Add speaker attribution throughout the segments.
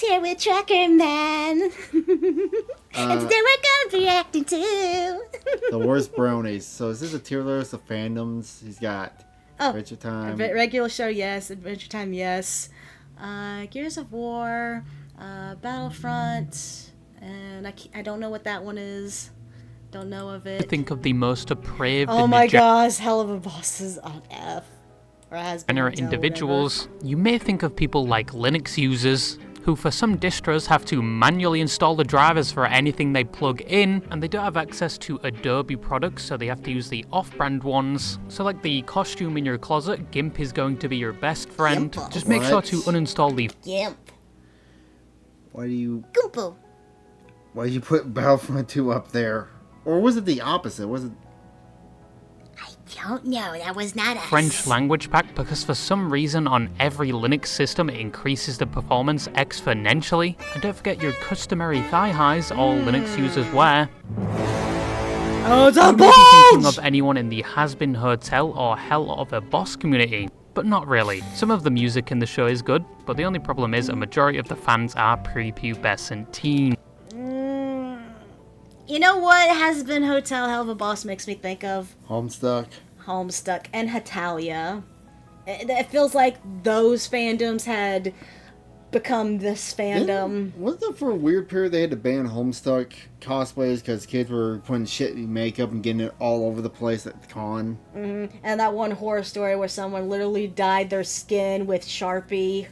Speaker 1: here with Trucker Man. And today we're going to be reacting to...
Speaker 2: The worst bronies. So is this a tier list of fandoms? He's got Adventure Time.
Speaker 1: Regular show, yes. Adventure Time, yes. Gears of War, Battlefront, and I don't know what that one is. Don't know of it.
Speaker 3: Think of the most depraved
Speaker 1: Oh my gosh, Hell of a Boss is on F. Or has been on
Speaker 3: individuals. You may think of people like Linux users, who for some distros have to manually install the drivers for anything they plug in, and they don't have access to Adobe products, so they have to use the off-brand ones. So like the costume in your closet, GIMP is going to be your best friend.
Speaker 1: GIMP.
Speaker 3: Just make sure to uninstall the
Speaker 1: GIMP.
Speaker 2: Why do you...
Speaker 1: Goompo.
Speaker 2: Why did you put Battlefront 2 up there? Or was it the opposite? Was it...
Speaker 1: I don't know, that was not us.
Speaker 3: French language pack, because for some reason on every Linux system it increases the performance exponentially. And don't forget your customary thigh highs all Linux users wear.
Speaker 1: Oh, it's a
Speaker 3: You may be
Speaker 1: bulge!
Speaker 3: thinking of anyone in the Has-Been Hotel or Hell of a Boss community, but not really. Some of the music in the show is good, but the only problem is a majority of the fans are prepubescent teen.
Speaker 1: You know what Has Been Hotel Hell of a Boss makes me think of?
Speaker 2: Homestuck?
Speaker 1: Homestuck and Hatalia. It feels like those fandoms had become this fandom.
Speaker 2: Wasn't it for a weird period they had to ban Homestuck cosplays because kids were putting shit in makeup and getting it all over the place at the con?
Speaker 1: Mm-hmm. And that one horror story where someone literally dyed their skin with Sharpie.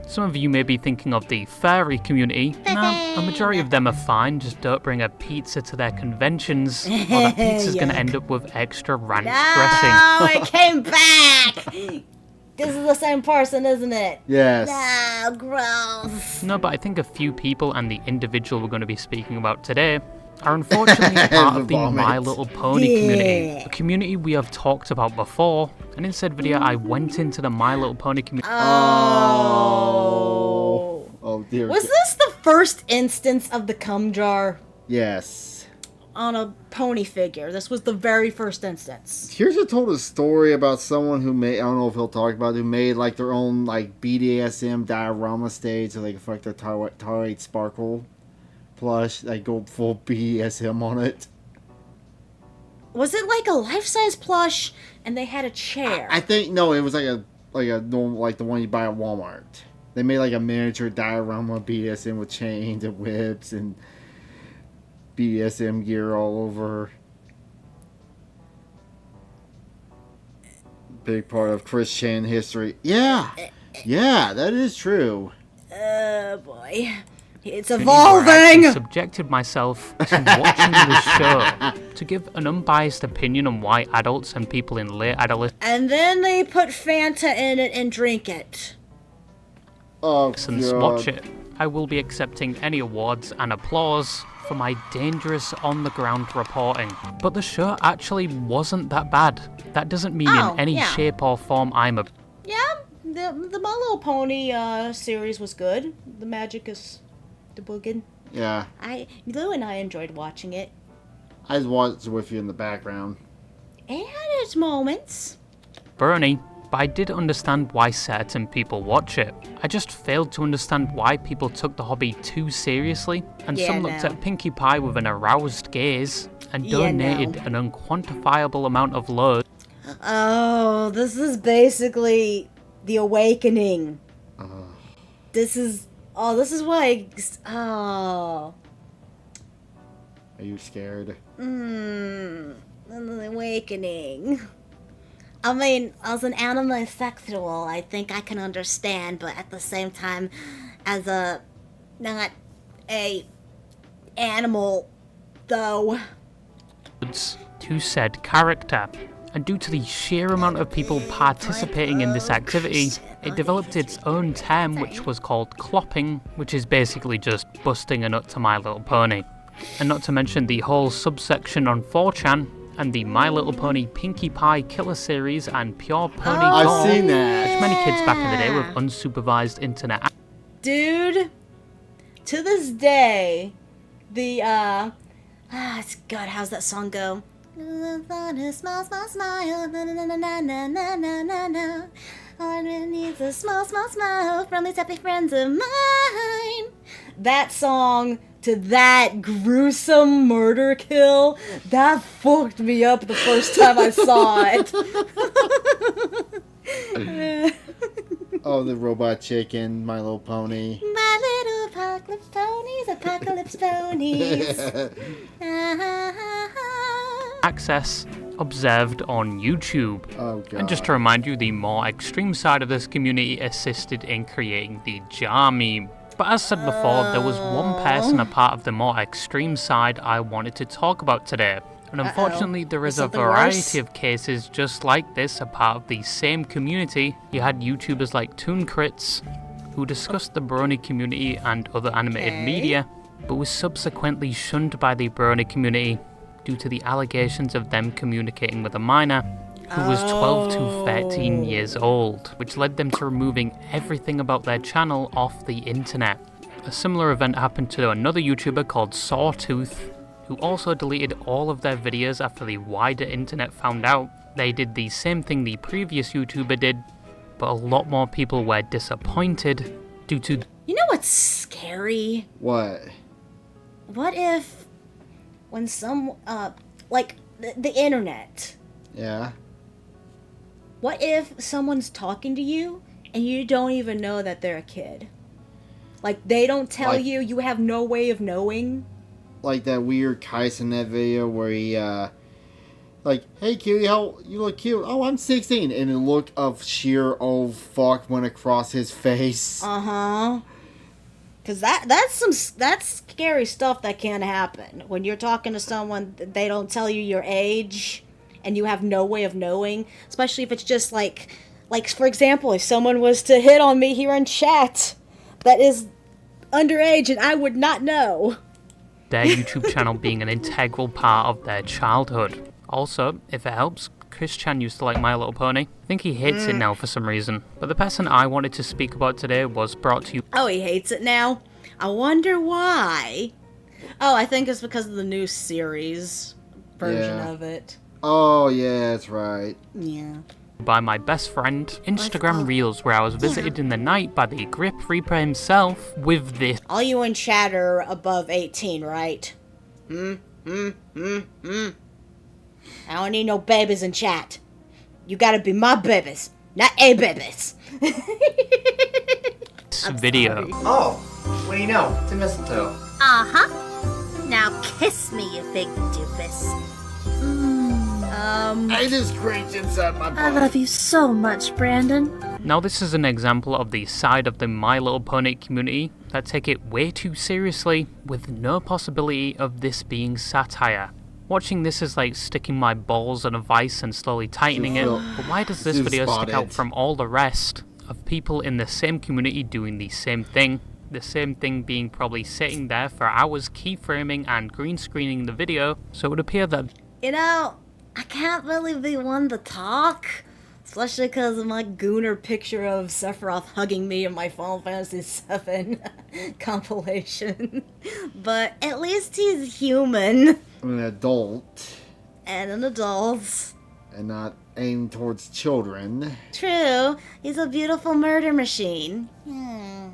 Speaker 3: Some of you may be thinking of the furry community. No, a majority of them are fine, just don't bring a pizza to their conventions, or that pizza's gonna end up with extra ranch dressing.
Speaker 1: No, it came back! This is the same person, isn't it?
Speaker 2: Yes.
Speaker 1: No, gross.
Speaker 3: No, but I think a few people and the individual we're going to be speaking about today are unfortunately part of the My Little Pony community. A community we have talked about before, and in said video I went into the My Little Pony community.
Speaker 2: Oh dear.
Speaker 1: Was this the first instance of the cum jar
Speaker 2: Yes.
Speaker 1: on a pony figure? This was the very first instance.
Speaker 2: Here's told a story about someone who made, I don't know if he'll talk about it, who made like their own like BDSM diorama stage so they could fuck their Twilight Sparkle plush, like go full BDSM on it.
Speaker 1: Was it like a life-size plush and they had a chair?
Speaker 2: I think no, it was like a normal, like the one you buy at Walmart. They made like a miniature diorama BDSM with chains and whips and BDSM gear all over. Big part of Christian history. Yeah, that is true.
Speaker 1: Oh boy. It's
Speaker 3: I
Speaker 1: evolving!
Speaker 3: subjected myself to watching this show to give an unbiased opinion on why adults and people in late adolescence
Speaker 1: And then they put Fanta in it and drink it.
Speaker 2: Oh,
Speaker 3: watch it. I will be accepting any awards and applause for my dangerous on-the-ground reporting. But the show actually wasn't that bad. That doesn't mean in any shape or form I'm a...
Speaker 1: Yeah, the My Little Pony series was good. The magic is the boogin.
Speaker 2: Yeah.
Speaker 1: Lou and I enjoyed watching it.
Speaker 2: I just watched it with you in the background.
Speaker 1: It had its moments.
Speaker 3: Brony, but I did understand why certain people watch it. I just failed to understand why people took the hobby too seriously, and some looked at Pinkie Pie with an aroused gaze and donated an unquantifiable amount of love.
Speaker 1: Oh, this is basically the awakening. This is why. Oh.
Speaker 2: Are you scared?
Speaker 1: The awakening. I mean, as an animal-sexual, I think I can understand, but at the same time, as a not a animal, though.
Speaker 3: To said character. And due to the sheer amount of people participating in this activity, it developed its own term which was called clopping, which is basically just busting a nut to My Little Pony. And not to mention the whole subsection on 4chan, and the My Little Pony Pinkie Pie Killer series and Pure Pony Gore,
Speaker 2: I've seen that.
Speaker 3: which many kids back in the day with unsupervised internet.
Speaker 1: Dude, to this day, the it's God, how's that song go? Smile, smile, smile, na na na na na na na na. needs a small, small smile from these happy friends of mine. That song to that gruesome murder kill, that fucked me up the first time I saw it.
Speaker 2: Oh, the Robot Chicken, My Little Pony.
Speaker 1: My little apocalypse ponies, apocalypse ponies.
Speaker 3: Access observed on YouTube.
Speaker 2: Oh, God.
Speaker 3: And just to remind you, the more extreme side of this community assisted in creating the jar meme. But as said before, there was one person a part of the more extreme side I wanted to talk about today. And unfortunately, there is a
Speaker 1: Something
Speaker 3: variety
Speaker 1: worse?
Speaker 3: of cases just like this, a part of the same community. You had YouTubers like Toon Crits, who discussed the Brony community and other animated
Speaker 1: Okay.
Speaker 3: media, but was subsequently shunned by the Brony community due to the allegations of them communicating with a minor who was 12 to 13 years old, which led them to removing everything about their channel off the internet. A similar event happened to another YouTuber called Sawtooth, who also deleted all of their videos after the wider internet found out. They did the same thing the previous YouTuber did, but a lot more people were disappointed due to...
Speaker 1: You know what's scary?
Speaker 2: What?
Speaker 1: What if when like the internet,
Speaker 2: Yeah?
Speaker 1: what if someone's talking to you and you don't even know that they're a kid? Like they don't tell
Speaker 2: Like-
Speaker 1: you, you have no way of knowing.
Speaker 2: Like that weird Kaisen video where he, like, hey cutie, how you look cute. Oh, I'm 16. And a look of sheer oh fuck went across his face.
Speaker 1: Uh-huh. Cause that's scary stuff that can happen. When you're talking to someone, they don't tell you your age, and you have no way of knowing. Especially if it's just like for example, if someone was to hit on me here in chat, that is underage, and I would not know.
Speaker 3: their YouTube channel being an integral part of their childhood. Also, if it helps, Chris Chan used to like My Little Pony. I think he hates it now for some reason. But the person I wanted to speak about today was brought to you...
Speaker 1: Oh, he hates it now? I wonder why. Oh, I think it's because of the new series version
Speaker 2: Yeah.
Speaker 1: of it.
Speaker 2: Oh, yeah, that's right.
Speaker 1: Yeah.
Speaker 3: by my best friend, Instagram Reels, where I was visited in the night by the Grip Reaper himself with this.
Speaker 1: All you in chat are above 18, right? I don't need no babies in chat. You gotta be my babies, not a babies.
Speaker 3: Video.
Speaker 4: Oh, what do you know? It's a mistletoe.
Speaker 1: Uh-huh. Now kiss me, you big doofus.
Speaker 2: I just cringed inside my
Speaker 5: I
Speaker 2: butt.
Speaker 5: love you so much, Brandon.
Speaker 3: Now this is an example of the side of the My Little Pony community that take it way too seriously, with no possibility of this being satire. Watching this is like sticking my balls in a vice and slowly tightening it, but why does this video stick out from all the rest of people in the same community doing the same thing? The same thing being probably sitting there for hours keyframing and green screening the video, so it would appear that
Speaker 1: You know, I can't really be one to talk. Especially because of my gooner picture of Sephiroth hugging me in my Final Fantasy VII compilation. But at least he's human.
Speaker 2: I'm an adult
Speaker 1: And an adult.
Speaker 2: and not aimed towards children.
Speaker 1: True, he's a beautiful murder machine. Yeah.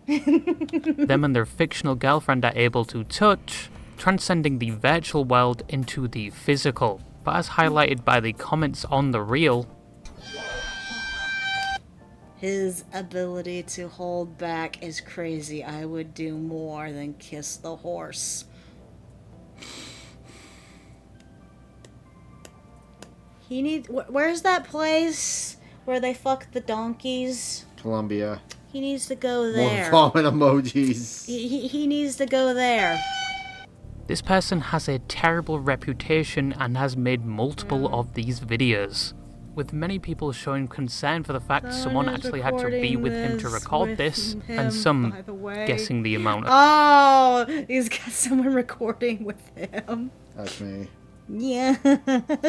Speaker 3: them and their fictional girlfriend are able to touch, transcending the virtual world into the physical. But as highlighted by the comments on the reel,
Speaker 1: His ability to hold back is crazy. I would do more than kiss the horse. He needs. Where's that place where they fuck the donkeys?
Speaker 2: Columbia.
Speaker 1: He needs to go
Speaker 2: More
Speaker 1: there.
Speaker 2: vomit emojis.
Speaker 1: He needs to go there.
Speaker 3: this person has a terrible reputation and has made multiple of these videos, with many people showing concern for the fact someone actually had to be with him to record this, and some guessing the amount
Speaker 1: Oh, he's got someone recording with him.
Speaker 2: That's me.
Speaker 1: Yeah,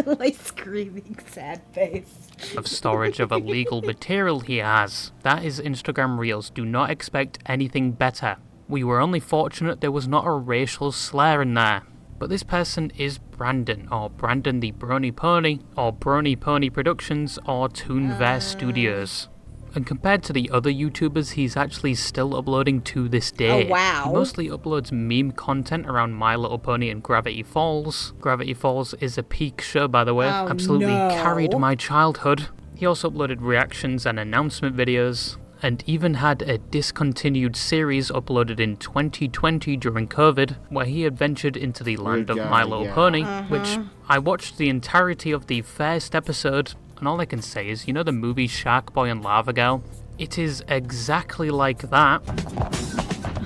Speaker 1: like screaming sad face.
Speaker 3: of storage of illegal material he has. That is Instagram Reels. Do not expect anything better. We were only fortunate there was not a racial slur in there. But this person is Brandon, or Brandon the Brony Pony, or Brony Pony Productions, or Toonverse Studios. And compared to the other YouTubers, he's actually still uploading to this day.
Speaker 1: Oh, wow.
Speaker 3: He mostly uploads meme content around My Little Pony and Gravity Falls. Gravity Falls is a peak show, by the way.
Speaker 1: Oh,
Speaker 3: Absolutely
Speaker 1: no.
Speaker 3: carried my childhood. He also uploaded reactions and announcement videos, and even had a discontinued series uploaded in 2020 during COVID, where he adventured into the land of
Speaker 2: guy,
Speaker 3: My Little
Speaker 2: yeah.
Speaker 3: Pony, which I watched the entirety of the first episode, and all I can say is, you know the movie Shark Boy and Lava Girl? It is exactly like that.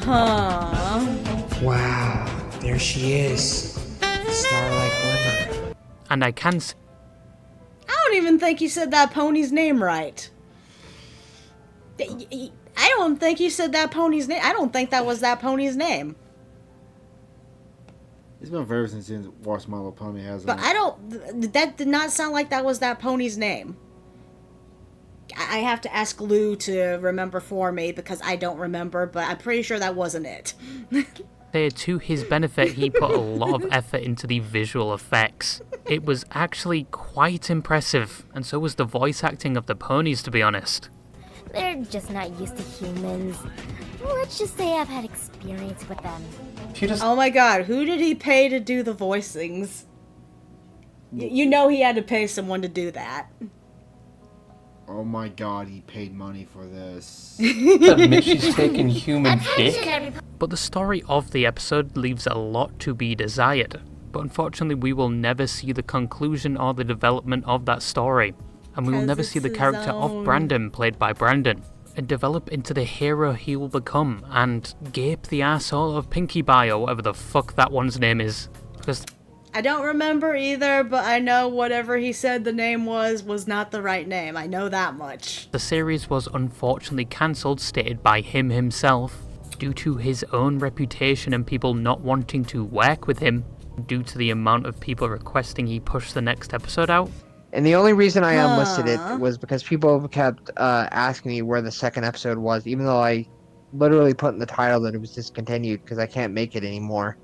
Speaker 1: Huh.
Speaker 6: Wow, there she is. Starlight Glimmer.
Speaker 3: And I can say
Speaker 1: I don't even think you said that pony's name right. I don't think you said that pony's name. I don't think that was that pony's name.
Speaker 2: It's been forever since you watched My Little Pony, hasn't
Speaker 1: But
Speaker 2: it?
Speaker 1: I don't. That did not sound like that was that pony's name. I have to ask Lou to remember for me because I don't remember, but I'm pretty sure that wasn't it.
Speaker 3: to his benefit, he put a lot of effort into the visual effects. It was actually quite impressive, and so was the voice acting of the ponies, to be honest.
Speaker 7: They're just not used to humans. Let's just say I've had experience with them.
Speaker 4: If you just
Speaker 1: Oh my god, who did he pay to do the voicings? You know he had to pay someone to do that.
Speaker 2: Oh my god, he paid money for this.
Speaker 4: admit she's taking human dick.
Speaker 3: But the story of the episode leaves a lot to be desired. But unfortunately, we will never see the conclusion or the development of that story. And we will
Speaker 1: 'Cause
Speaker 3: never
Speaker 1: it's
Speaker 3: see the
Speaker 1: his
Speaker 3: character
Speaker 1: own.
Speaker 3: of Brandon, played by Brandon, and develop into the hero he will become, and gape the asshole of Pinkie Pie, or whatever the fuck that one's name is. Because
Speaker 1: I don't remember either, but I know whatever he said the name was not the right name. I know that much.
Speaker 3: the series was unfortunately cancelled, stated by him himself, due to his own reputation and people not wanting to work with him, due to the amount of people requesting he push the next episode out.
Speaker 8: And the only reason I unlisted
Speaker 1: Huh.
Speaker 8: it was because people kept asking me where the second episode was, even though I literally put in the title that it was discontinued because I can't make it anymore.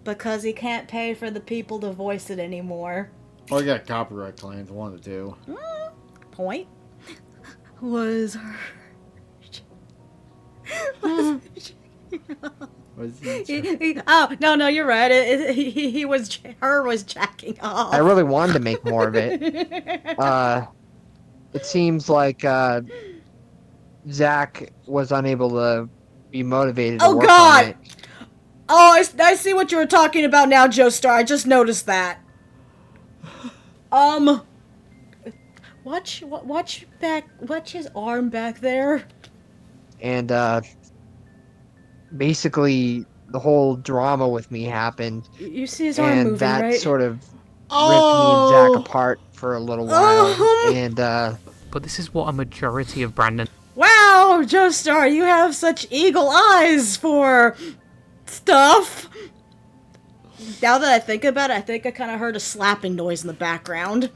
Speaker 1: Because he can't pay for the people to voice it anymore.
Speaker 2: Oh, you got copyright claims, one of the two.
Speaker 1: Point. Was
Speaker 2: What is it?
Speaker 1: oh no, you're right. He was her was jacking off.
Speaker 8: I really wanted to make more of it. It seems like Zach was unable to be motivated to
Speaker 1: Oh,
Speaker 8: work
Speaker 1: God!
Speaker 8: on it.
Speaker 1: Oh, I see what you were talking about now, Joe Star. I just noticed that. Watch his arm back there.
Speaker 8: And basically the whole drama with me happened,
Speaker 1: You see his arm
Speaker 8: and
Speaker 1: moving,
Speaker 8: that
Speaker 1: right?
Speaker 8: sort of ripped me
Speaker 1: Oh.
Speaker 8: and Zach apart for a little while.
Speaker 1: Oh.
Speaker 8: And
Speaker 3: But this is what a majority of Brandon
Speaker 1: Wow, Joe Star, you have such eagle eyes for stuff. Now that I think about it, I think I kind of heard a slapping noise in the background.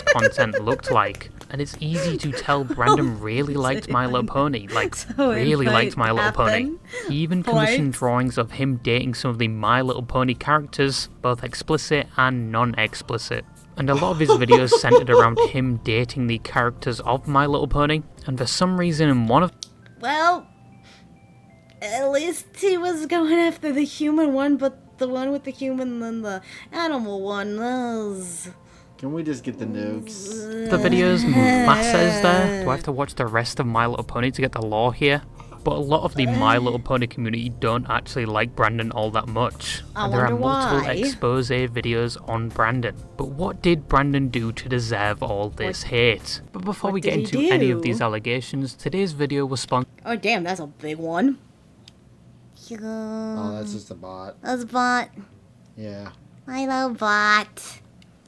Speaker 3: content looked like. And it's easy to tell Brandon really liked My Little Pony, like
Speaker 1: So it
Speaker 3: really
Speaker 1: might
Speaker 3: liked My Little Pony.
Speaker 1: happen.
Speaker 3: He even commissioned
Speaker 1: Point.
Speaker 3: drawings of him dating some of the My Little Pony characters, both explicit and non-explicit. And a lot of his videos centered around him dating the characters of My Little Pony, and for some reason in one of
Speaker 1: Well, at least he was going after the human one, but the one with the human and the animal one was...
Speaker 2: Can we just get the nukes?
Speaker 3: the videos, Mufasa is there. Do I have to watch the rest of My Little Pony to get the lore here? But a lot of the My Little Pony community don't actually like Brandon all that much.
Speaker 1: I
Speaker 3: And there are
Speaker 1: wonder
Speaker 3: multiple
Speaker 1: why.
Speaker 3: expose videos on Brandon. But what did Brandon do to deserve all this hate? But before
Speaker 1: what
Speaker 3: we get
Speaker 1: did he
Speaker 3: into any of
Speaker 1: do?
Speaker 3: these allegations, today's video was sponsored
Speaker 1: Oh, damn, that's a big one.
Speaker 2: Oh, that's just a bot.
Speaker 1: That's bot.
Speaker 2: Yeah.
Speaker 1: I love bot.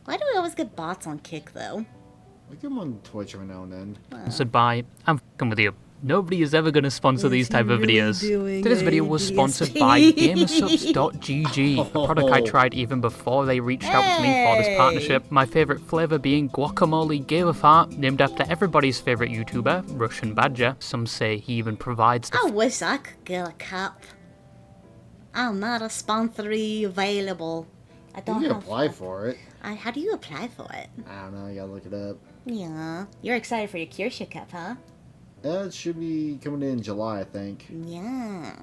Speaker 1: Why do we always get bots on Kick, though?
Speaker 2: We get them on Twitch every now and then.
Speaker 3: by, I'm f***ing with you. Nobody is ever going to sponsor these type of videos. Today's video was sponsored by Gamersubs.gg, a product I tried even before they reached out to me for this partnership. My favourite flavour being guacamole gave-a-fart, named after everybody's favourite YouTuber, Russian Badger. Some say he even provides the
Speaker 1: I wish I could get a cup. I'm not a sponsory available. I
Speaker 2: You
Speaker 1: don't
Speaker 2: can
Speaker 1: have...
Speaker 2: apply for it.
Speaker 1: How do you apply for it?
Speaker 2: I don't know, you gotta look it up.
Speaker 1: Yeah. You're excited for your Kirsha Cup, huh?
Speaker 2: It should be coming in July, I think.
Speaker 1: Yeah.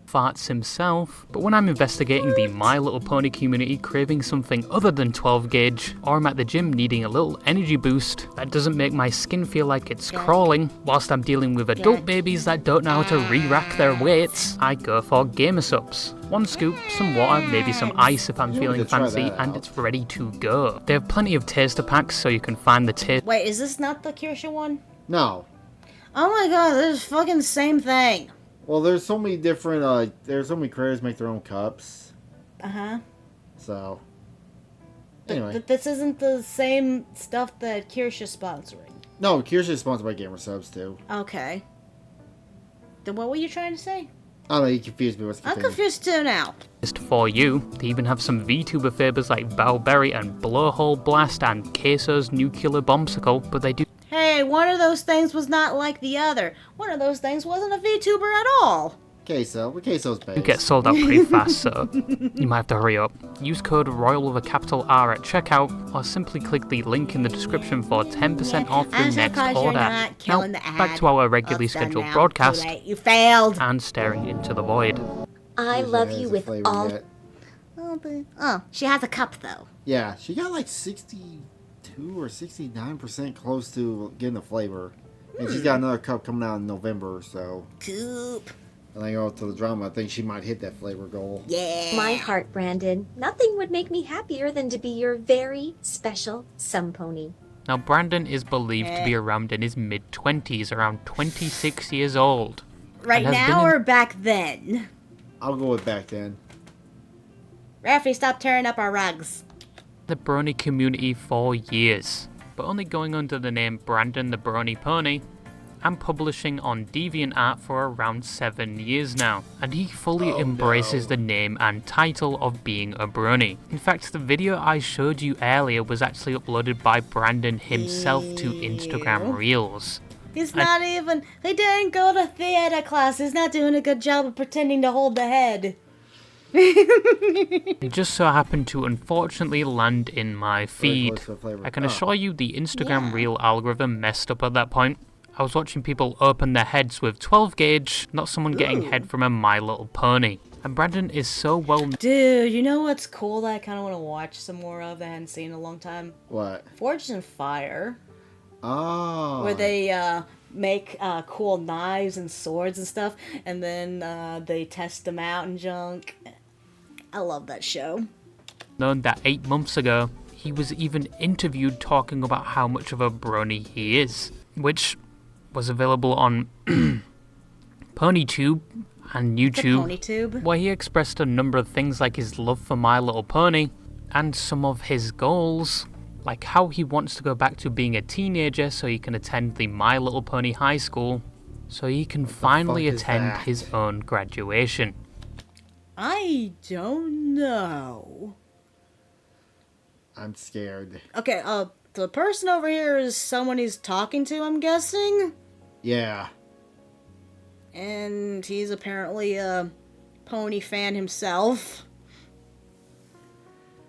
Speaker 3: Farts himself, but when I'm investigating the My Little Pony community craving something other than 12 gauge, or I'm at the gym needing a little energy boost that doesn't make my skin feel like it's crawling, whilst I'm dealing with adult babies that don't know how to re-rack their weights, I go for Gamer Subs. One scoop, some water, maybe some ice if I'm feeling fancy, and it's ready to go. They have plenty of taster packs so you can find the taste.
Speaker 1: Wait, is this not the Kirsha one?
Speaker 2: No.
Speaker 1: Oh my god, this is fucking the same thing.
Speaker 2: Well, there's so many different, there's so many creators make their own cups.
Speaker 1: Uh-huh.
Speaker 2: So, anyway.
Speaker 1: But this isn't the same stuff that Kirsha's sponsoring.
Speaker 2: No, Kirsha is sponsored by Gamer Subs, too.
Speaker 1: Okay. Then what were you trying to say?
Speaker 2: I don't know, you confused me. What's
Speaker 1: I'm confused too now.
Speaker 3: For you, they even have some VTuber favors like Balberry and Blowhole Blast and Queso's Nuclear Bombsicle, but they do.
Speaker 1: Hey, one of those things was not like the other. One of those things wasn't a VTuber at all.
Speaker 2: Queso, but Queso's base.
Speaker 3: You get sold out pretty fast, so you might have to hurry up. Use code ROYAL with a capital R at checkout, or simply click the link in the description for 10% off your
Speaker 1: And
Speaker 3: next
Speaker 1: because you're
Speaker 3: order.
Speaker 1: not killing
Speaker 3: Now,
Speaker 1: the ad.
Speaker 3: back to our regularly
Speaker 1: Up's done
Speaker 3: scheduled
Speaker 1: now.
Speaker 3: broadcast,
Speaker 1: Too late. You failed.
Speaker 3: and staring into the void.
Speaker 7: I love you with all.
Speaker 1: Oh, she has a cup though.
Speaker 2: Yeah, she got like 62 or 69% close to getting the flavor. And she's got another cup coming out in November, so.
Speaker 1: Coop.
Speaker 2: And I go to the drama, I think she might hit that flavor goal.
Speaker 1: Yeah.
Speaker 9: My heart, Brandon. Nothing would make me happier than to be your very special sun pony.
Speaker 3: Now, Brandon is believed to be around in his mid-20s, around 26 years old.
Speaker 1: Right
Speaker 3: and has
Speaker 1: now
Speaker 3: been in-
Speaker 1: or back then?
Speaker 2: I'll go with back then.
Speaker 1: Raffy, stop tearing up our rugs.
Speaker 3: The Brony community for years, but only going under the name Brandon the Brony Pony, and publishing on DeviantArt for around 7 years now, and he fully embraces the name and title of being a Brony. In fact, the video I showed you earlier was actually uploaded by Brandon himself to Instagram Reels.
Speaker 1: He's not even. He didn't go to theater class. He's not doing a good job of pretending to hold the head.
Speaker 3: It just so happened to unfortunately land in my feed.
Speaker 2: close to the flavor.
Speaker 3: I can assure you the Instagram Reel algorithm messed up at that point. I was watching people open their heads with 12 gauge, not someone getting head from a My Little Pony. And Brandon is so well...
Speaker 1: Dude, you know what's cool that I kind of want to watch some more of that I hadn't seen in a long time?
Speaker 2: What?
Speaker 1: Forged in Fire.
Speaker 2: Oh.
Speaker 1: Where they make cool knives and swords and stuff, and then they test them out and junk. I love that show.
Speaker 3: known that 8 months ago, he was even interviewed talking about how much of a brony he is, which was available on PonyTube and YouTube,
Speaker 1: PonyTube,
Speaker 3: where he expressed a number of things like his love for My Little Pony and some of his goals, like how he wants to go back to being a teenager so he can attend the My Little Pony High School, so he can finally attend his own graduation.
Speaker 1: I don't know.
Speaker 2: I'm scared.
Speaker 1: Okay, the person over here is someone he's talking to, I'm guessing?
Speaker 2: Yeah.
Speaker 1: And he's apparently a pony fan himself.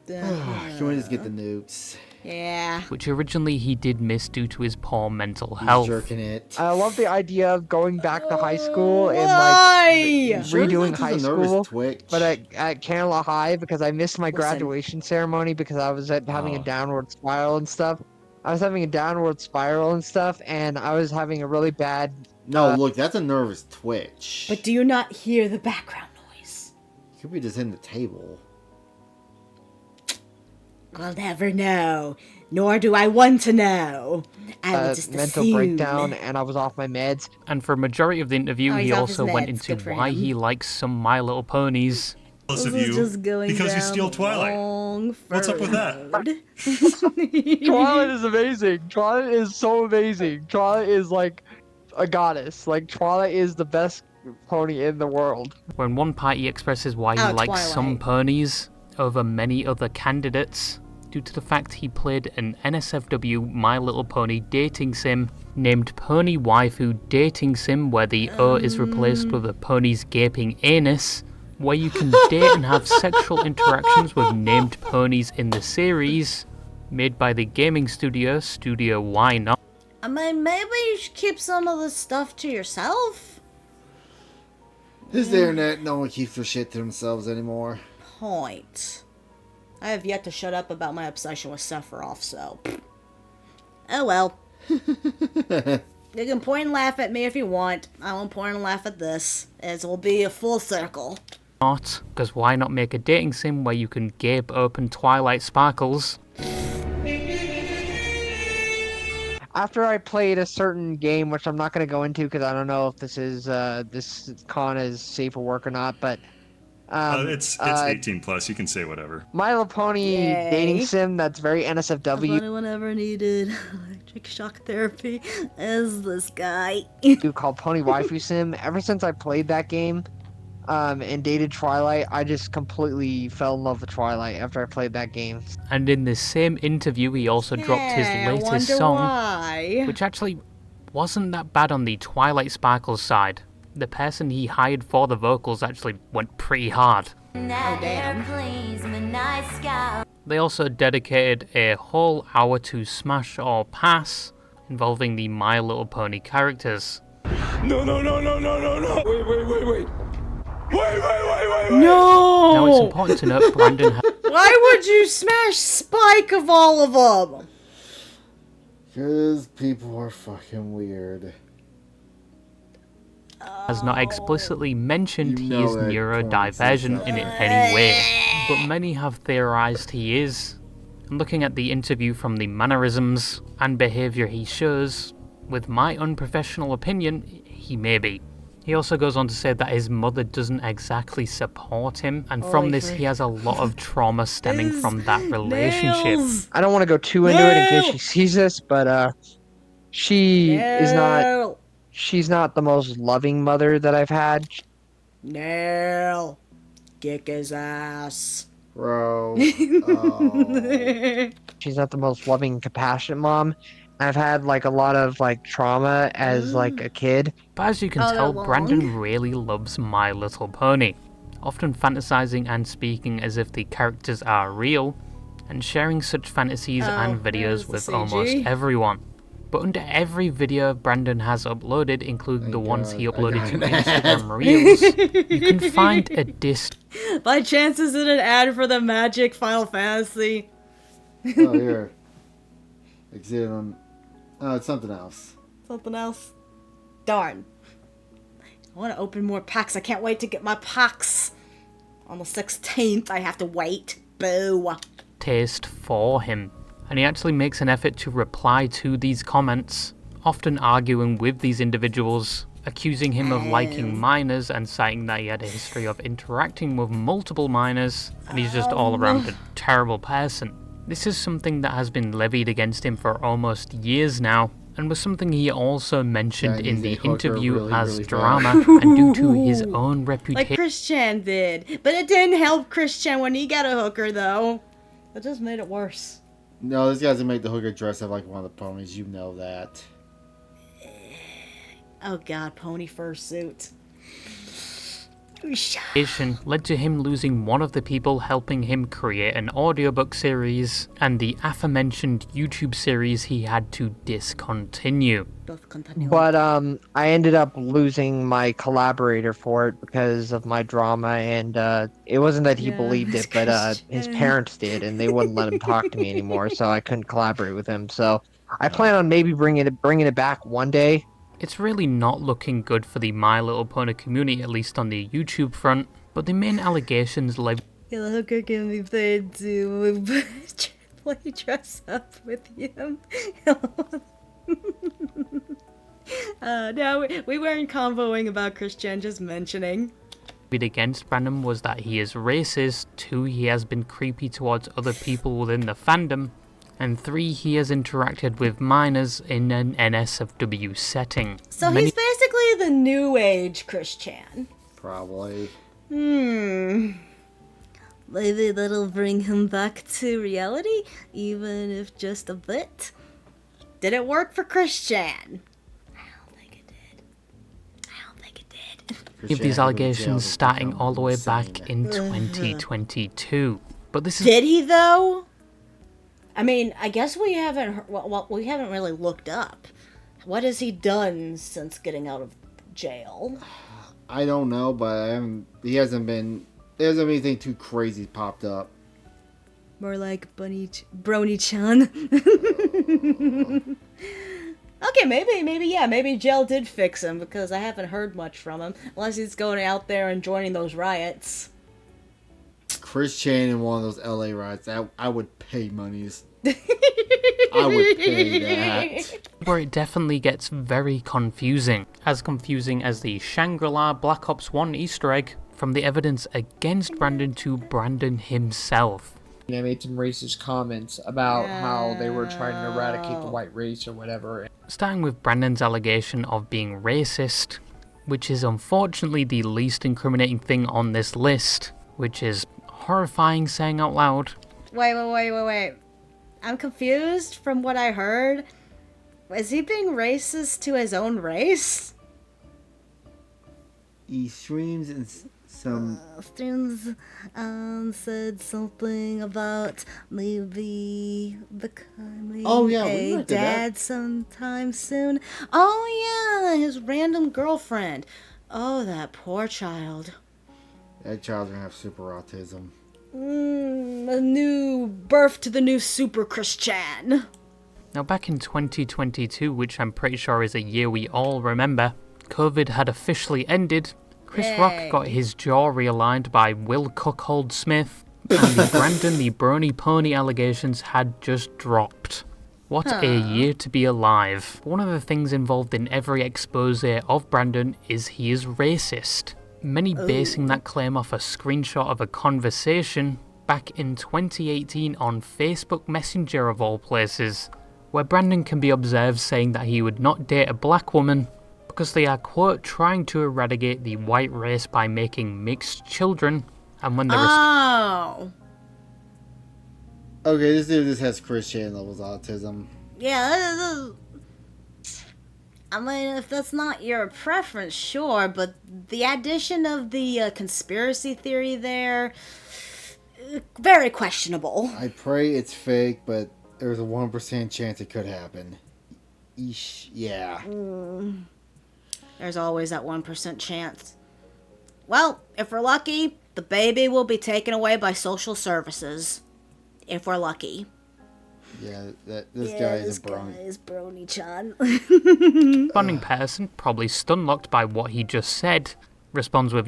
Speaker 2: Can we just get the nukes?
Speaker 1: Yeah.
Speaker 3: Which originally he did miss due to his poor mental
Speaker 2: He's
Speaker 3: health.
Speaker 2: jerking it.
Speaker 8: I love the idea of going back to high school and
Speaker 1: Why?
Speaker 8: like redoing
Speaker 2: Sure,
Speaker 8: high
Speaker 2: he's a nervous
Speaker 8: school,
Speaker 2: twitch.
Speaker 8: but at Canela High because I missed my
Speaker 1: Listen.
Speaker 8: graduation ceremony because I was having a downward spiral and stuff. I was having a downward spiral and stuff, and I was having a really bad.
Speaker 2: No, look, that's a nervous twitch.
Speaker 1: But do you not hear the background noise?
Speaker 2: Could be just in the table.
Speaker 1: I'll never know. Nor do I want to know. I will just
Speaker 8: mental
Speaker 1: assume.
Speaker 8: breakdown, and I was off my meds.
Speaker 3: And for a majority of the interview,
Speaker 1: Oh,
Speaker 3: he
Speaker 1: he's off his
Speaker 3: also went
Speaker 1: meds.
Speaker 3: into
Speaker 1: Good for
Speaker 3: why
Speaker 1: him.
Speaker 3: he likes some My Little Ponies.
Speaker 1: This
Speaker 10: of
Speaker 1: is
Speaker 10: you
Speaker 1: just going
Speaker 10: because you
Speaker 1: down
Speaker 10: steal
Speaker 1: the
Speaker 10: Twilight.
Speaker 1: wrong
Speaker 10: What's up with that?
Speaker 1: road.
Speaker 8: Twilight is amazing. Twilight is so amazing. Twilight is like a goddess. Like Twilight is the best pony in the world.
Speaker 3: When one party expresses why he
Speaker 1: Oh,
Speaker 3: likes some
Speaker 1: Twilight.
Speaker 3: ponies over many other candidates, due to the fact he played an NSFW My Little Pony dating sim named Pony Waifu Dating Sim, where the O is replaced with a pony's gaping anus, where you can date and have sexual interactions with named ponies in the series. made by the gaming studio Why Not.
Speaker 1: I mean, maybe you should keep some of this stuff to yourself.
Speaker 2: This is the internet. No one keeps their shit to themselves anymore.
Speaker 1: Point. I have yet to shut up about my obsession with Sephiroth, so... Oh well. You can point and laugh at me if you want. I won't point and laugh at this, as it will be a full circle.
Speaker 3: Not, because why not make a dating sim where you can gape open Twilight Sparkles?
Speaker 8: After I played a certain game, which I'm not going to go into because I don't know if this con is safe for work or not, but
Speaker 10: it's 18 plus. You can say whatever.
Speaker 8: My Little Pony
Speaker 1: Yay.
Speaker 8: dating sim that's very NSFW.
Speaker 1: If anyone ever needed electric shock therapy, is this guy.
Speaker 8: Called Pony Waifu Sim. Ever since I played that game and dated Twilight, I just completely fell in love with Twilight after I played that game.
Speaker 3: And in this same interview, he also dropped his latest song,
Speaker 1: why.
Speaker 3: which actually wasn't that bad on the Twilight Sparkles side. The person he hired for the vocals actually went pretty hard.
Speaker 1: Oh, damn.
Speaker 3: They also dedicated a whole hour to Smash or Pass, involving the My Little Pony characters.
Speaker 10: No. Wait.
Speaker 1: No!
Speaker 3: Now it's important to note Brandon
Speaker 1: Why would you smash Spike of all of them?
Speaker 2: Because people are fucking weird.
Speaker 3: has not explicitly mentioned
Speaker 2: You
Speaker 3: he
Speaker 2: know
Speaker 3: is
Speaker 2: that
Speaker 3: neurodivergent in any way, but many have theorized he is. And looking at the interview from the mannerisms and behaviour he shows, with my unprofessional opinion, he may be. He also goes on to say that his mother doesn't exactly support him, and from this he has a lot of trauma stemming from that relationship.
Speaker 1: Nails.
Speaker 8: I don't want to go too into it in case she sees this, but she's not the most loving mother that I've had.
Speaker 1: Nail. Kick his ass.
Speaker 2: Bro. Oh.
Speaker 8: She's not the most loving, compassionate mom. I've had like a lot of like trauma as like a kid.
Speaker 3: But as you can tell, Brandon really loves My Little Pony, often fantasizing and speaking as if the characters are real, and sharing such fantasies and videos with almost everyone. But under every video Brandon has uploaded, including the ones he uploaded to Instagram Reels, you can find a diss.
Speaker 1: By chance, is it an ad for the Magic Final Fantasy?
Speaker 2: Oh, here. Exit on... Oh, it's something else.
Speaker 1: Something else? Darn. I want to open more packs. I can't wait to get my packs. On the 16th, I have to wait. Boo.
Speaker 3: Taste for him. And he actually makes an effort to reply to these comments, often arguing with these individuals, accusing him of liking minors and citing that he had a history of interacting with multiple minors, and he's just all around a terrible person. This is something that has been levied against him for almost years now, and was something he also mentioned in the interview as drama, and due to his own reputation.
Speaker 1: Like Christian did. But it didn't help Christian when he got a hooker, though. It just made it worse.
Speaker 2: No, this guy's gonna make the hooker dress up like one of the ponies. You know that.
Speaker 1: Oh god, pony fursuit.
Speaker 3: Led to him losing one of the people helping him create an audiobook series, and the aforementioned YouTube series he had to discontinue.
Speaker 8: But I ended up losing my collaborator for it because of my drama, and it wasn't that he believed it, but his parents did, and they wouldn't let him talk to me anymore, so I couldn't collaborate with him. So I plan on maybe bringing it back one day.
Speaker 3: It's really not looking good for the My Little Pony community, at least on the YouTube front, but the main allegations led...
Speaker 1: The hooker can be paid to play dress up with him. No, we weren't convoing about Christian, just mentioning.
Speaker 3: Against Brandon was that he is racist, 2, he has been creepy towards other people within the fandom, and 3, he has interacted with minors in an NSFW setting.
Speaker 1: So he's basically the new age Christian.
Speaker 2: Probably.
Speaker 1: Maybe that'll bring him back to reality, even if just a bit. Did it work for Christian? I don't think it did.
Speaker 3: Of these allegations starting all the way back in 2022. But this is...
Speaker 1: Did he though? I mean, I guess we haven't we haven't really looked up. What has he done since getting out of jail?
Speaker 2: I don't know, but there hasn't been anything too crazy popped up.
Speaker 1: More like Brony-chan. Okay, maybe jail did fix him, because I haven't heard much from him, unless he's going out there and joining those riots.
Speaker 2: Chris Chan in one of those LA riots, I would pay monies. I would pay that.
Speaker 3: Where it definitely gets very confusing. As confusing as the Shangri-La Black Ops 1 Easter egg from the evidence against Brandon to Brandon himself.
Speaker 8: I made some racist comments about how they were trying to eradicate the white race or whatever.
Speaker 3: Starting with Brandon's allegation of being racist, which is unfortunately the least incriminating thing on this list, which is horrifying saying out loud.
Speaker 1: Wait. I'm confused from what I heard. Is he being racist to his own race?
Speaker 2: He streams and some...
Speaker 1: Streams said something about maybe becoming a dad sometime soon. Oh yeah, his random girlfriend. Oh, that poor child.
Speaker 2: That child's gonna have super autism.
Speaker 1: A new birth to the new Super Christian.
Speaker 3: Now back in 2022, which I'm pretty sure is a year we all remember, COVID had officially ended. Chris Rock got his jaw realigned by Will Cuckold Smith, and the Brandon the Brony Pony allegations had just dropped. What a year to be alive. One of the things involved in every expose of Brandon is he is racist. Many basing that claim off a screenshot of a conversation back in 2018 on Facebook Messenger of all places, where Brandon can be observed saying that he would not date a black woman because they are, quote, trying to eradicate the white race by making mixed children, and when they're
Speaker 2: Okay, this dude just has Chris Chan levels autism.
Speaker 1: Yeah, I mean, if that's not your preference, sure, but the addition of the conspiracy theory there, very questionable.
Speaker 2: I pray it's fake, but there's a 1% chance it could happen. Eesh, yeah.
Speaker 1: There's always that 1% chance. Well, if we're lucky, the baby will be taken away by social services. If we're lucky.
Speaker 2: Yeah, this guy is a Brony.
Speaker 1: This guy is Brony-chan.
Speaker 3: responding person, probably stunlocked by what he just said, responds with,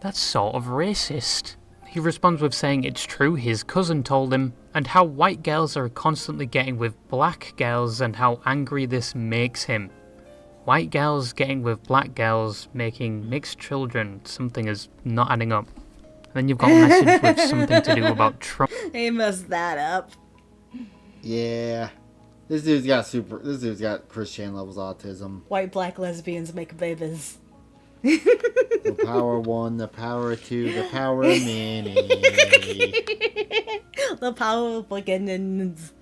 Speaker 3: that's sort of racist. He responds with saying it's true his cousin told him, and how white girls are constantly getting with black girls and how angry this makes him. White girls getting with black girls, making mixed children, something is not adding up. And then you've got a message with something to do about Trump.
Speaker 1: He messed that up.
Speaker 2: Yeah. This dude's got Chris Chan levels autism.
Speaker 1: White black lesbians make babies.
Speaker 2: The power 1, the power 2, the power many.
Speaker 1: The power of beginnings.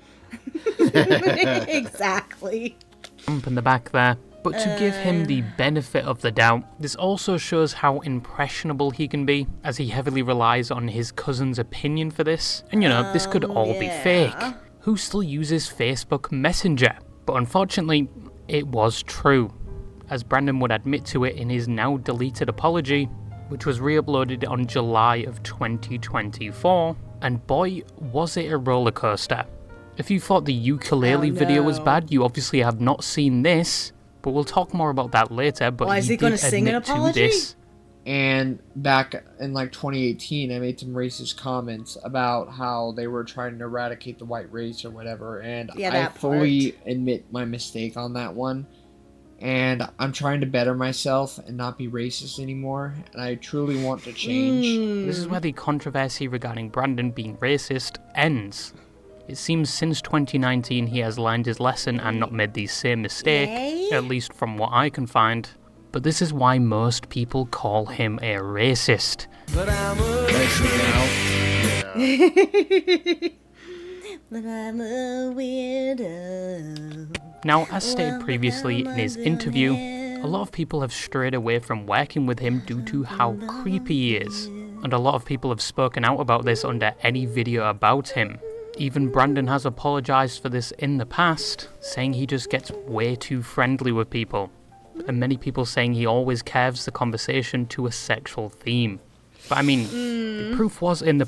Speaker 1: Exactly.
Speaker 3: Trump in the back there. But to give him the benefit of the doubt, this also shows how impressionable he can be, as he heavily relies on his cousin's opinion for this. And this could all be fake. Who still uses Facebook Messenger? But unfortunately, it was true, as Brandon would admit to it in his now deleted apology, which was re-uploaded on July of 2024, and boy, was it a roller coaster. If you thought the ukulele video was bad, you obviously have not seen this, but we'll talk more about that later. But
Speaker 1: Why is he
Speaker 3: going to
Speaker 1: sing an apology?
Speaker 8: And back in 2018, I made some racist comments about how they were trying to eradicate the white race or whatever, and I fully admit my mistake on that one. And I'm trying to better myself and not be racist anymore, and I truly want to change.
Speaker 3: This is where the controversy regarding Brandon being racist ends. It seems since 2019 he has learned his lesson and not made the same mistake, at least from what I can find. But this is why most people call him a racist.
Speaker 1: But I'm a weirdo.
Speaker 3: Now, as stated previously in his interview, a lot of people have strayed away from working with him due to how creepy he is. And a lot of people have spoken out about this under any video about him. Even Brandon has apologized for this in the past, saying he just gets way too friendly with people. And many people saying he always curves the conversation to a sexual theme. But I mean, the proof was in the...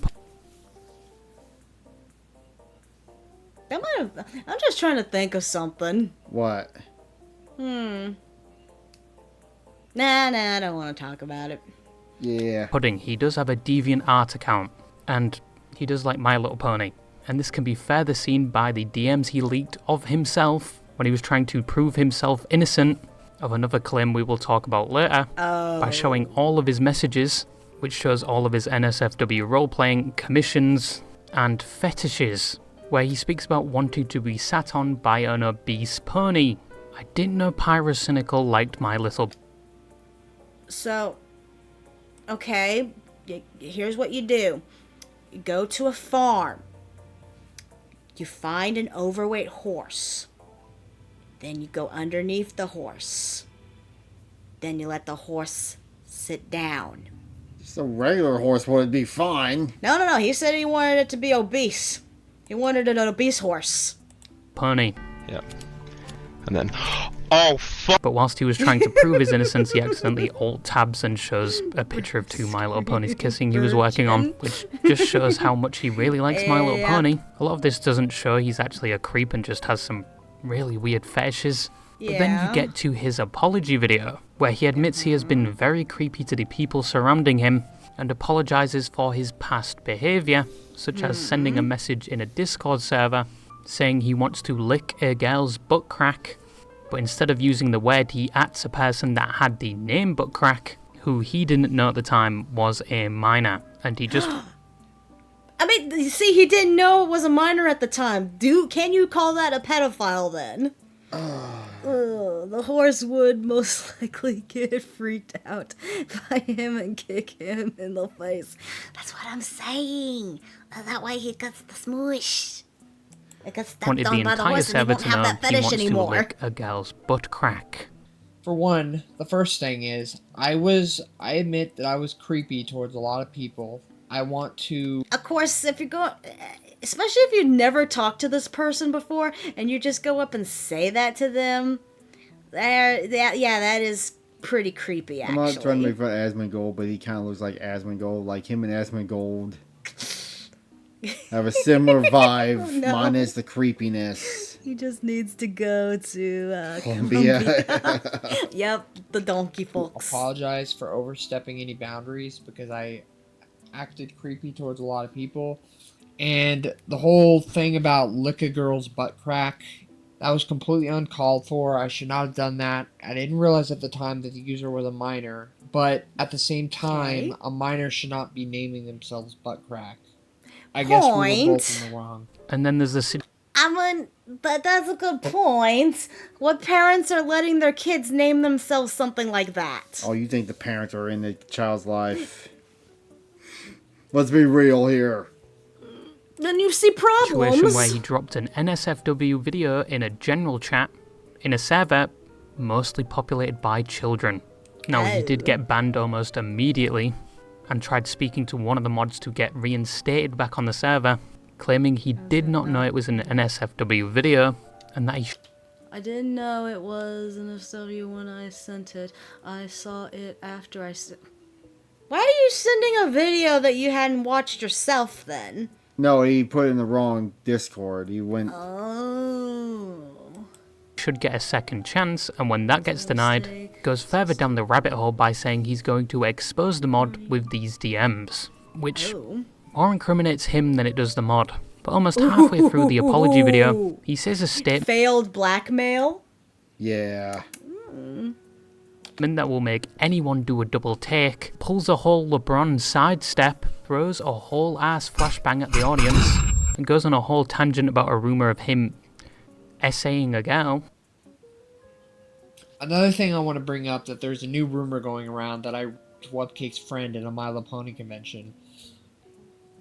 Speaker 1: I'm just trying to think of something.
Speaker 2: What?
Speaker 1: Nah, I don't want to talk about it.
Speaker 2: Yeah.
Speaker 3: Pudding, he does have a DeviantArt account, and he does like My Little Pony. And this can be further seen by the DMs he leaked of himself when he was trying to prove himself innocent of another claim we will talk about later, by showing all of his messages, which shows all of his NSFW role-playing, commissions, and fetishes, where he speaks about wanting to be sat on by an obese pony. I didn't know Pyrocynical liked My Little...
Speaker 1: So, okay, here's what you do. You go to a farm. You find an overweight horse. Then you go underneath the horse. Then you let the horse sit down.
Speaker 2: Just a regular horse would be fine.
Speaker 1: No. He said he wanted it to be obese. He wanted an obese horse.
Speaker 3: Pony.
Speaker 11: Yep. And then, oh fuck!
Speaker 3: But whilst he was trying to prove his innocence, he accidentally alt-tabs and shows a picture of two My Little Ponies kissing he was working on, which just shows how much he really likes My Little Pony. A lot of this doesn't show he's actually a creep and just has some really weird fetishes. But then you get to his apology video, where he admits he has been very creepy to the people surrounding him, and apologizes for his past behavior, such as sending a message in a Discord server, saying he wants to lick a girl's butt crack, but instead of using the word, he ats a person that had the name butt crack, who he didn't know at the time was a minor, and he just...
Speaker 1: I mean, you see, he didn't know it was a minor at the time. Can you call that a pedophile then? The horse would most likely get freaked out by him and kick him in the face. That's what I'm saying. That way he gets the smoosh. It gets stepped
Speaker 3: wanted the
Speaker 1: on by the
Speaker 3: entire
Speaker 1: horse and he
Speaker 3: server
Speaker 1: won't
Speaker 3: to
Speaker 1: have
Speaker 3: know
Speaker 1: that
Speaker 3: he
Speaker 1: fetish
Speaker 3: wants
Speaker 1: anymore.
Speaker 3: to lick a girl's butt crack.
Speaker 8: For one, the first thing is, I admit that I was creepy towards a lot of people. I want to...
Speaker 1: Of course, if you go... Especially if you never talked to this person before, and you just go up and say that to them, that is pretty creepy, actually.
Speaker 2: I'm not trying to make fun of Asmongold, but he kind of looks like Asmongold. Like him and Asmongold have a similar vibe, minus the creepiness.
Speaker 1: He just needs to go to
Speaker 2: Columbia.
Speaker 1: Yep, the donkey folks.
Speaker 8: Apologize for overstepping any boundaries because I acted creepy towards a lot of people. And the whole thing about lick a girl's butt crack, that was completely uncalled for. I should not have done that. I didn't realize at the time that the user was a minor. But at the same time, a minor should not be naming themselves butt crack. I guess we were both in the wrong.
Speaker 3: And then there's the...
Speaker 1: I mean, but that's a good point. What parents are letting their kids name themselves something like that?
Speaker 2: Oh, you think the parents are in the child's life? Let's be real here.
Speaker 1: Then you see problems.
Speaker 3: Situation where he dropped an NSFW video in a general chat in a server mostly populated by children. Now, he did get banned almost immediately and tried speaking to one of the mods to get reinstated back on the server, claiming he did not know it was an NSFW video and that he...
Speaker 1: I didn't know it was an NSFW when I sent it. I saw it after I sent... Why are you sending a video that you hadn't watched yourself then?
Speaker 2: No, he put it in the wrong Discord. He went...
Speaker 3: should get a second chance, and when that gets denied, goes further down the rabbit hole by saying he's going to expose the mod with these DMs, which more incriminates him than it does the mod. But almost halfway through the apology video, he says a statement
Speaker 1: failed blackmail?
Speaker 2: Yeah.
Speaker 3: That will make anyone do a double take, pulls a whole LeBron sidestep, throws a whole ass flashbang at the audience, and goes on a whole tangent about a rumor of him essaying a girl.
Speaker 8: Another thing I want to bring up, that there's a new rumor going around that I was Webcake's friend at a My Little Pony convention.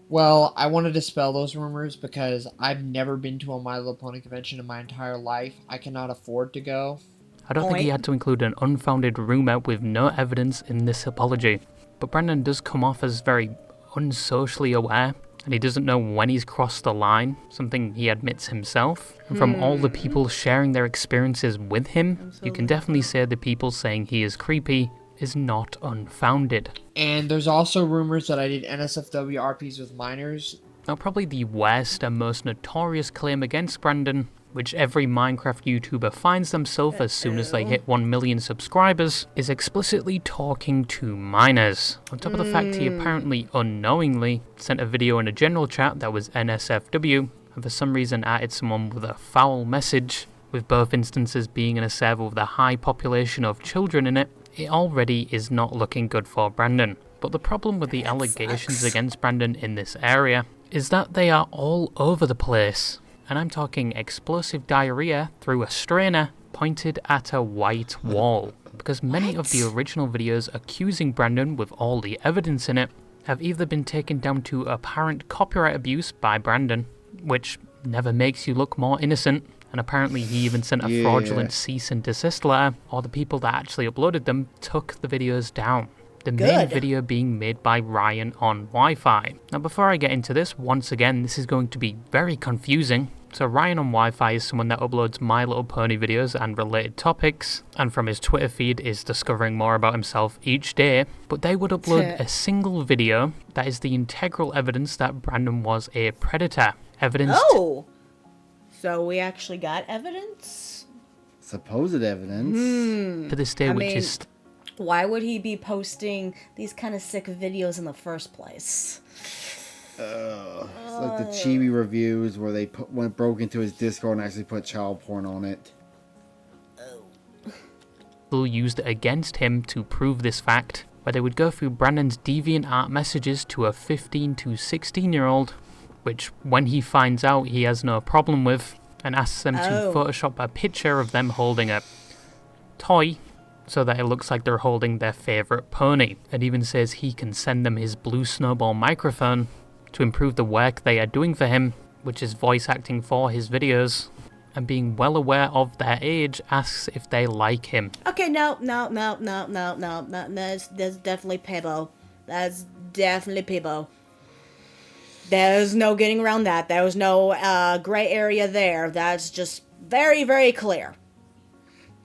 Speaker 8: Well, I want to dispel those rumors because I've never been to a My Little Pony convention in my entire life. I cannot afford to go.
Speaker 3: I don't think he had to include an unfounded rumor with no evidence in this apology, but Brandon does come off as very unsocially aware, and he doesn't know when he's crossed the line, something he admits himself. And from all the people sharing their experiences with him, you can definitely say the people saying he is creepy is not unfounded.
Speaker 8: And there's also rumors that I did NSFW RPs with minors.
Speaker 3: Now, probably the worst and most notorious claim against Brandon, which every Minecraft YouTuber finds themselves as soon as they hit 1 million subscribers, is explicitly talking to minors. On top of the fact he apparently unknowingly sent a video in a general chat that was NSFW, and for some reason added someone with a foul message, with both instances being in a server with a high population of children in it, it already is not looking good for Brandon. But the problem with the allegations against Brandon in this area is that they are all over the place. And I'm talking explosive diarrhea through a strainer pointed at a white wall. Because many of the original videos accusing Brandon with all the evidence in it have either been taken down to apparent copyright abuse by Brandon, which never makes you look more innocent, and apparently he even sent a fraudulent cease and desist letter, or the people that actually uploaded them took the videos down. The main video being made by Ryan on Wi-Fi. Now before I get into this, once again, this is going to be very confusing. So Ryan on Wi-Fi is someone that uploads My Little Pony videos and related topics, and from his Twitter feed is discovering more about himself each day, but they would upload a single video that is the integral evidence that Brandon was a predator. Evidence.
Speaker 1: Oh! So we actually got evidence?
Speaker 2: Supposed evidence.
Speaker 3: To this day, is...
Speaker 1: Why would he be posting these kind of sick videos in the first place?
Speaker 2: It's like the chibi reviews where they broke into his Discord and actually put child porn on it.
Speaker 3: Used it against him to prove this fact, where they would go through Brandon's DeviantArt messages to a 15 to 16-year-old, which when he finds out he has no problem with, and asks them to Photoshop a picture of them holding a toy, so that it looks like they're holding their favourite pony, and even says he can send them his blue snowball microphone to improve the work they are doing for him, which is voice acting for his videos, and being well aware of their age, asks if they like him.
Speaker 1: Okay, no, that's definitely Pebo. That's definitely Pebo. There's no getting around that. There was no gray area there. That's just very, very clear.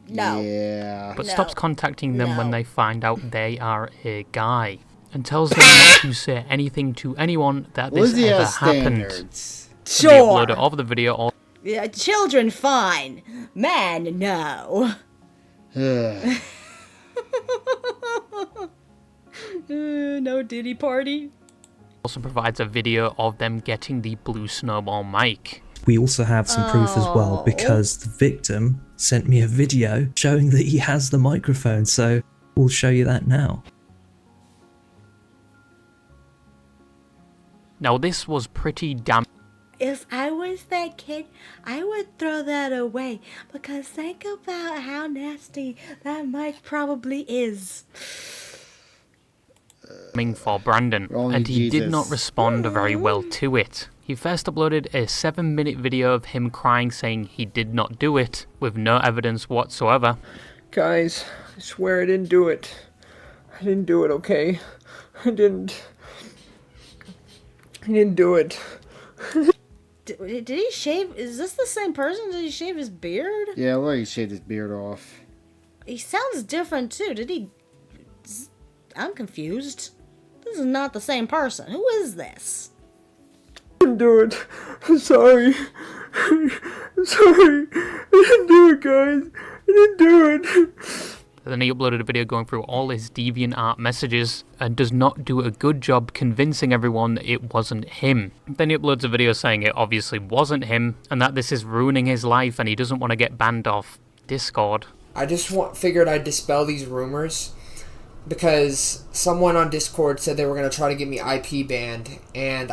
Speaker 1: No.
Speaker 2: Yeah.
Speaker 3: But stops contacting them when they find out they are a guy, and tells them not to say anything to anyone that this ever happened.
Speaker 1: Sure.
Speaker 3: The uploader of the video
Speaker 1: yeah, children, fine. Man, no. No Diddy party.
Speaker 3: Also provides a video of them getting the blue snowball mic.
Speaker 12: We also have some proof as well, because the victim sent me a video showing that he has the microphone, so we'll show you that now.
Speaker 3: Now this was pretty damn...
Speaker 1: If I was that kid, I would throw that away, because think about how nasty that mic probably is.
Speaker 3: For Brandon, and he did not respond very well to it. He first uploaded a 7-minute video of him crying, saying he did not do it, with no evidence whatsoever.
Speaker 13: Guys, I swear I didn't do it. I didn't do it, okay? I didn't do it.
Speaker 1: Did he shave? Is this the same person? Did he shave his beard?
Speaker 2: Yeah, look, he shaved his beard off.
Speaker 1: He sounds different too. Did he... I'm confused. This is not the same person. Who is this?
Speaker 13: I didn't do it. I'm sorry. I'm sorry. I didn't do it, guys. I didn't do it.
Speaker 3: Then he uploaded a video going through all his DeviantArt messages and does not do a good job convincing everyone that it wasn't him. Then he uploads a video saying it obviously wasn't him and that this is ruining his life and he doesn't want to get banned off Discord.
Speaker 14: I just figured I'd dispel these rumors because someone on Discord said they were going to try to get me IP banned, and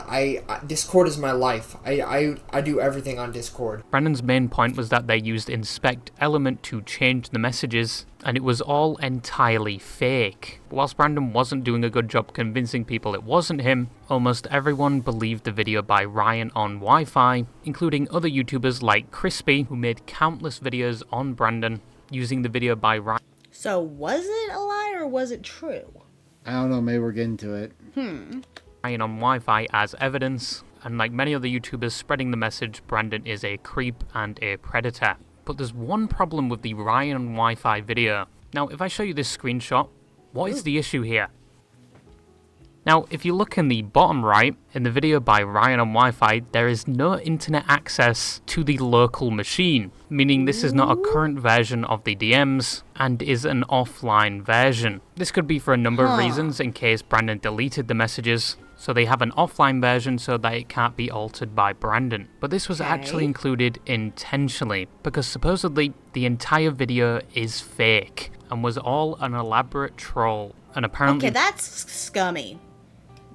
Speaker 14: Discord is my life. I do everything on Discord.
Speaker 3: Brandon's main point was that they used inspect element to change the messages, and it was all entirely fake. But whilst Brandon wasn't doing a good job convincing people it wasn't him, almost everyone believed the video by Ryan on Wi-Fi, including other YouTubers like Crispy, who made countless videos on Brandon, using the video by Ryan.
Speaker 1: So was it a lie or was it true?
Speaker 2: I don't know, maybe we're getting to it.
Speaker 3: Ryan Ryan on Wi-Fi as evidence, and like many other YouTubers spreading the message, Brandon is a creep and a predator. But there's one problem with the Ryan on Wi-Fi video. Now, if I show you this screenshot, what is the issue here? Now, if you look in the bottom right, in the video by Ryan on Wi-Fi, there is no internet access to the local machine, meaning this is not a current version of the DMs, and is an offline version. This could be for a number of reasons, in case Brandon deleted the messages, so they have an offline version so that it can't be altered by Brandon. But this was actually included intentionally, because supposedly the entire video is fake, and was all an elaborate troll, and apparently...
Speaker 1: Okay, that's scummy.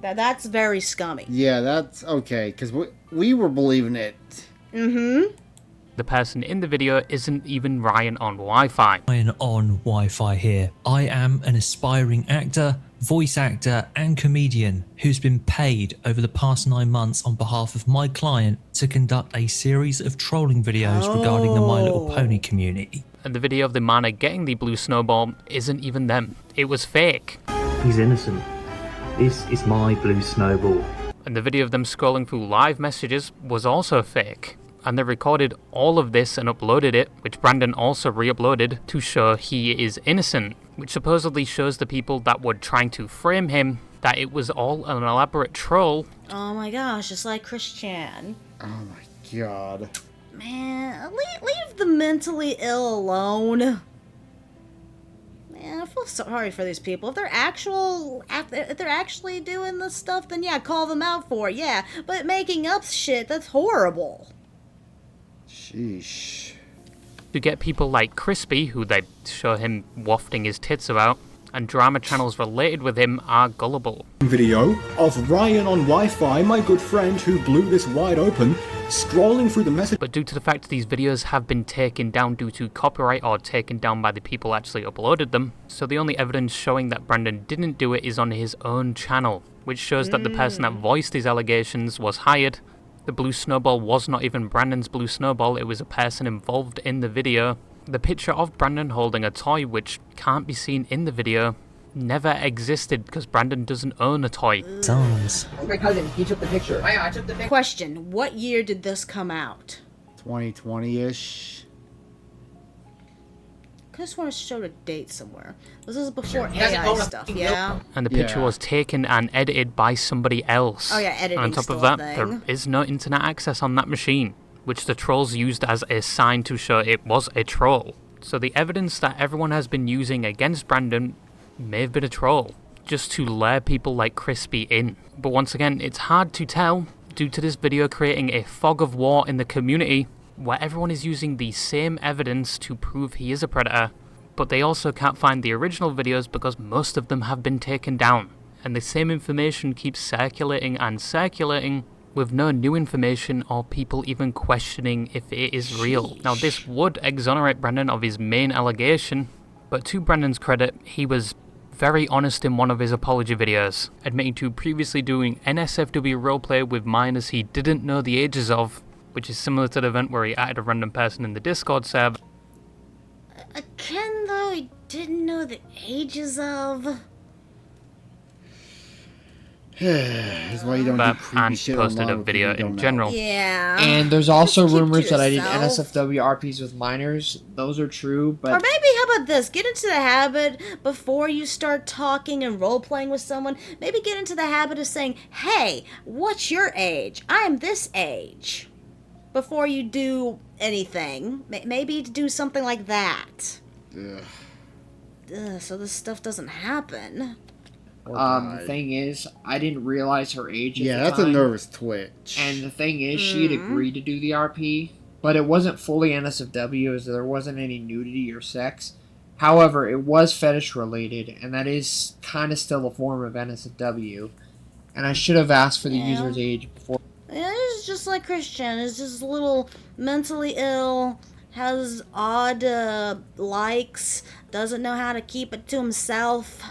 Speaker 1: That's very scummy.
Speaker 2: Yeah, that's okay, because we were believing it.
Speaker 1: Mm-hmm.
Speaker 3: The person in the video isn't even Ryan on Wi-Fi.
Speaker 12: Ryan on Wi-Fi here. I am an aspiring actor, voice actor and comedian who's been paid over the past 9 months on behalf of my client to conduct a series of trolling videos regarding the My Little Pony community.
Speaker 3: And the video of the mana getting the blue snowball isn't even them. It was fake.
Speaker 15: He's innocent. This is my blue snowball.
Speaker 3: And the video of them scrolling through live messages was also fake. And they recorded all of this and uploaded it, which Brandon also re-uploaded to show he is innocent, which supposedly shows the people that were trying to frame him that it was all an elaborate troll.
Speaker 1: Oh my gosh, just like Christian.
Speaker 2: Oh my god.
Speaker 1: Man, leave the mentally ill alone. Man, I feel sorry for these people. If they're actually doing this stuff, then yeah, call them out for it, yeah. But making up shit, that's horrible.
Speaker 2: Sheesh.
Speaker 3: To get people like Crispy, who they show him wafting his tits about, and drama channels related with him are gullible.
Speaker 16: Video of Ryan on Wi-Fi, my good friend who blew this wide open, scrolling through the message.
Speaker 3: But due to the fact these videos have been taken down due to copyright or taken down by the people who actually uploaded them, so the only evidence showing that Brandon didn't do it is on his own channel, which shows that the person that voiced these allegations was hired. The blue snowball was not even Brandon's blue snowball, it was a person involved in the video. The picture of Brandon holding a toy, which can't be seen in the video, never existed because Brandon doesn't own a toy.
Speaker 8: Sounds.
Speaker 14: My cousin, he took the picture. I took the picture.
Speaker 1: Question, what year did this come out?
Speaker 2: 2020-ish.
Speaker 1: I just want to show the date somewhere. This is before AI stuff, yeah?
Speaker 3: And the picture was taken and edited by somebody else.
Speaker 1: Oh yeah, editing.
Speaker 3: And on top of that, there is no internet access on that machine, which the trolls used as a sign to show it was a troll. So the evidence that everyone has been using against Brandon may have been a troll, just to lure people like Crispy in. But once again, it's hard to tell due to this video creating a fog of war in the community where everyone is using the same evidence to prove he is a predator, but they also can't find the original videos because most of them have been taken down, and the same information keeps circulating and circulating with no new information or people even questioning if it is real. Now this would exonerate Brandon of his main allegation, but to Brandon's credit, he was very honest in one of his apology videos, admitting to previously doing NSFW roleplay with minors he didn't know the ages of, which is similar to the event where he added a random person in the Discord server.
Speaker 1: Again, though, he didn't know the ages of.
Speaker 2: That's why you don't do creepy shit
Speaker 3: posted a video in general.
Speaker 1: Yeah.
Speaker 14: And there's also rumors that I did NSFW RPs with minors. Those are true, but...
Speaker 1: Or maybe, how about this? Get into the habit, before you start talking and role-playing with someone, maybe get into the habit of saying, hey, what's your age? I'm this age. Before you do anything. Maybe do something like that. So this stuff doesn't happen.
Speaker 14: The thing is, I didn't realize her age at the
Speaker 2: that's
Speaker 14: time.
Speaker 2: a nervous twitch.
Speaker 14: And the thing is, she had agreed to do the RP, but it wasn't fully NSFW as there wasn't any nudity or sex. However, it was fetish related, and that is kind of still a form of NSFW. And I should have asked for the user's age before.
Speaker 1: Yeah, it's just like Christian. It's just a little mentally ill, has odd likes, doesn't know how to keep it to himself.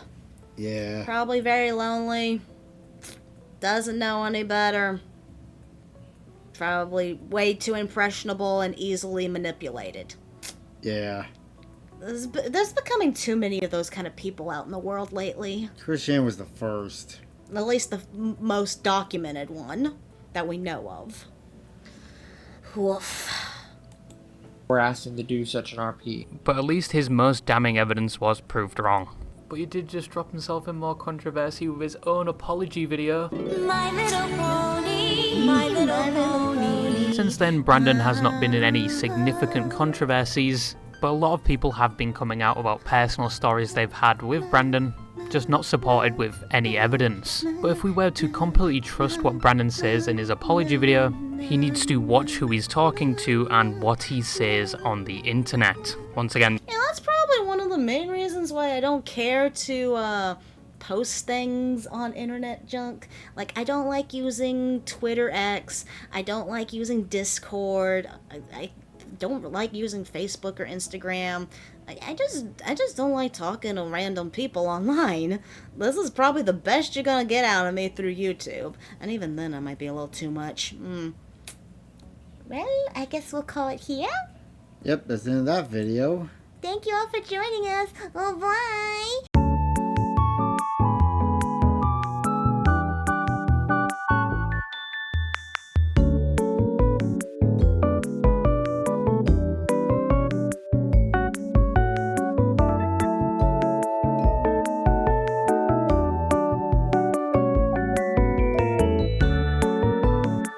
Speaker 2: Yeah.
Speaker 1: Probably very lonely. Doesn't know any better. Probably way too impressionable and easily manipulated.
Speaker 2: Yeah.
Speaker 1: There's becoming too many of those kind of people out in the world lately.
Speaker 2: Christian was the first.
Speaker 1: At least the most documented one that we know of. Woof.
Speaker 8: We're asking to do such an RP.
Speaker 3: But at least his most damning evidence was proved wrong. But he did just drop himself in more controversy with his own apology video.
Speaker 17: My little pony, my little pony.
Speaker 3: Since then, Brandon has not been in any significant controversies, but a lot of people have been coming out about personal stories they've had with Brandon, just not supported with any evidence. But if we were to completely trust what Brandon says in his apology video, he needs to watch who he's talking to and what he says on the internet. Once again,
Speaker 1: Yeah, that's probably one of the main reasons why I don't care to post things on internet junk. Like, I don't like using Twitter X, I don't like using Discord, I don't like using Facebook or Instagram. I just don't like talking to random people online. This is probably the best you're gonna get out of me through YouTube. And even then, I might be a little too much. Well, I guess we'll call it here.
Speaker 2: Yep, that's the end of that video.
Speaker 1: Thank you all for joining us. Oh, bye!